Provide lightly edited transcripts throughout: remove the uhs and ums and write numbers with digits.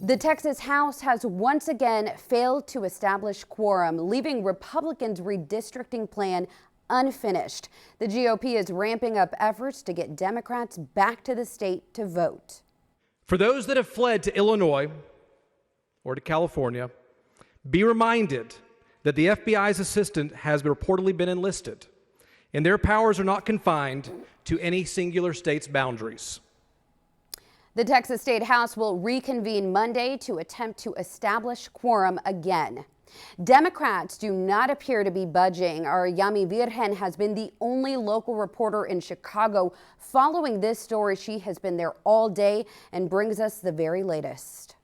The Texas House has once again failed to establish quorum, leaving Republicans' redistricting plan unfinished. The GOP is ramping up efforts to get Democrats back to the state to vote. For those that have fled to Illinois or to California, be reminded that the FBI's assistant has reportedly been enlisted, and their powers are not confined to any singular state's boundaries. The Texas State House will reconvene Monday to attempt to establish quorum again. Democrats do not appear to be budging. Our Yami Virgin has been the only local reporter in Chicago following this story. She has been there all day and brings us the very latest.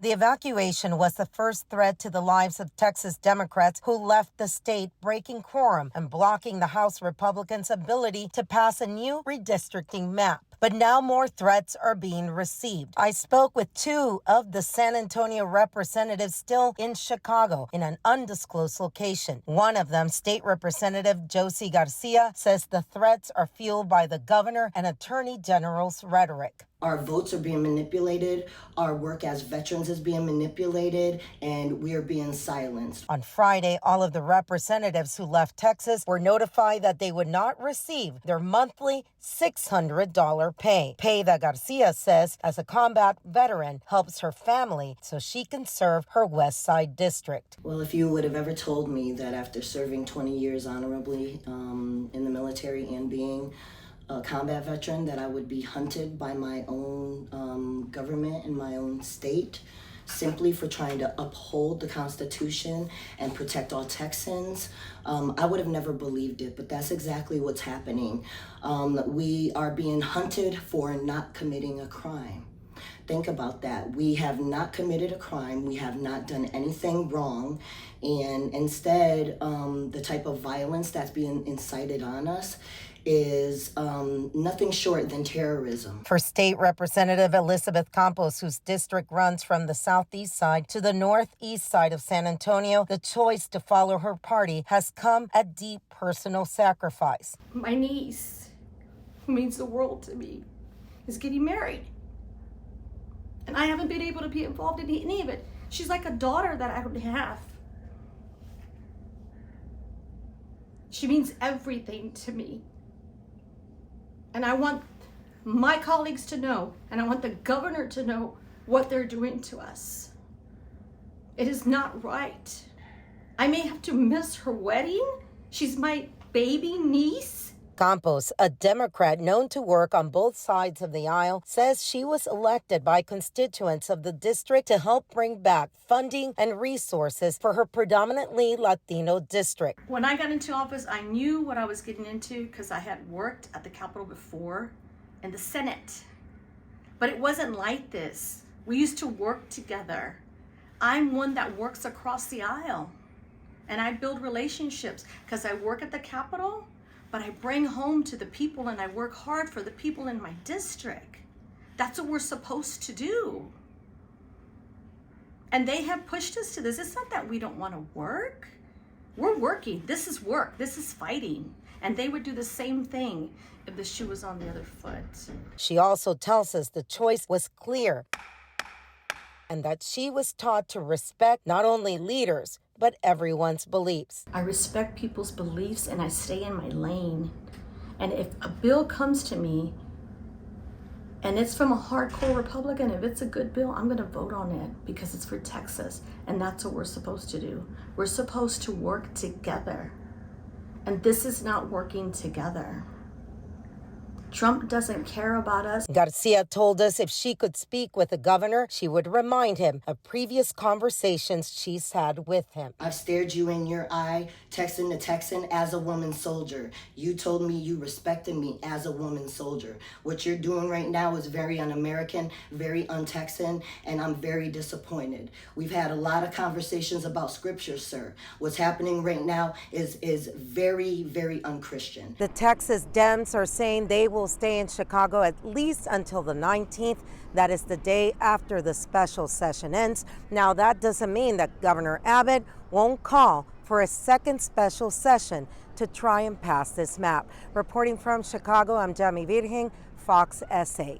The evacuation was the first threat to the lives of Texas Democrats who left the state, breaking quorum and blocking the House Republicans' ability to pass a new redistricting map. But now more threats are being received. I spoke with two of the San Antonio representatives still in Chicago in an undisclosed location. One of them, State Representative Josey Garcia, says the threats are fueled by the governor and attorney general's rhetoric. Our votes are being manipulated, our work as veterans is being manipulated, and we are being silenced. On Friday, all of the representatives who left Texas were notified that they would not receive their monthly $600 pay that Garcia says, as a combat veteran, helps her family so she can serve her West Side district. Well, if you would have ever told me that after serving 20 years honorably in the military and being a combat veteran, that I would be hunted by my own government in my own state simply for trying to uphold the Constitution and protect all Texans, I would have never believed it, but that's exactly what's happening. We are being hunted for not committing a crime. Think about that. We have not committed a crime. We have not done anything wrong. And instead, the type of violence that's being incited on us is nothing short than terrorism. For State Representative Elizabeth Campos, whose district runs from the southeast side to the northeast side of San Antonio, the choice to follow her party has come at deep personal sacrifice. My niece, who means the world to me, is getting married. And I haven't been able to be involved in any of it. She's like a daughter that I don't have. She means everything to me. And I want my colleagues to know, and I want the governor to know what they're doing to us. It is not right. I may have to miss her wedding. She's my baby niece. Campos, a Democrat known to work on both sides of the aisle, says she was elected by constituents of the district to help bring back funding and resources for her predominantly Latino district. When I got into office, I knew what I was getting into because I had worked at the Capitol before in the Senate. But it wasn't like this. We used to work together. I'm one that works across the aisle, and I build relationships because I work at the Capitol, but I bring home to the people and I work hard for the people in my district. That's what we're supposed to do. And they have pushed us to this. It's not that we don't want to work. We're working. This is work. This is fighting. And they would do the same thing if the shoe was on the other foot. She also tells us the choice was clear and that she was taught to respect not only leaders, but everyone's beliefs. I respect people's beliefs and I stay in my lane. And if a bill comes to me and it's from a hardcore Republican, if it's a good bill, I'm gonna vote on it because it's for Texas. And that's what we're supposed to do. We're supposed to work together. And this is not working together. Trump doesn't care about us. Garcia told us if she could speak with the governor, she would remind him of previous conversations she's had with him. I've stared you in your eye, Texan to Texan, as a woman soldier. You told me you respected me as a woman soldier. What you're doing right now is very un-American, very un-Texan, and I'm very disappointed. We've had a lot of conversations about scripture, sir. What's happening right now is very, very un-Christian. The Texas Dems are saying they will stay in Chicago at least until the 19th. That is the day after the special session ends. Now, that doesn't mean that Governor Abbott won't call for a second special session to try and pass this map. Reporting from Chicago, I'm Yami Virgin, Fox SA.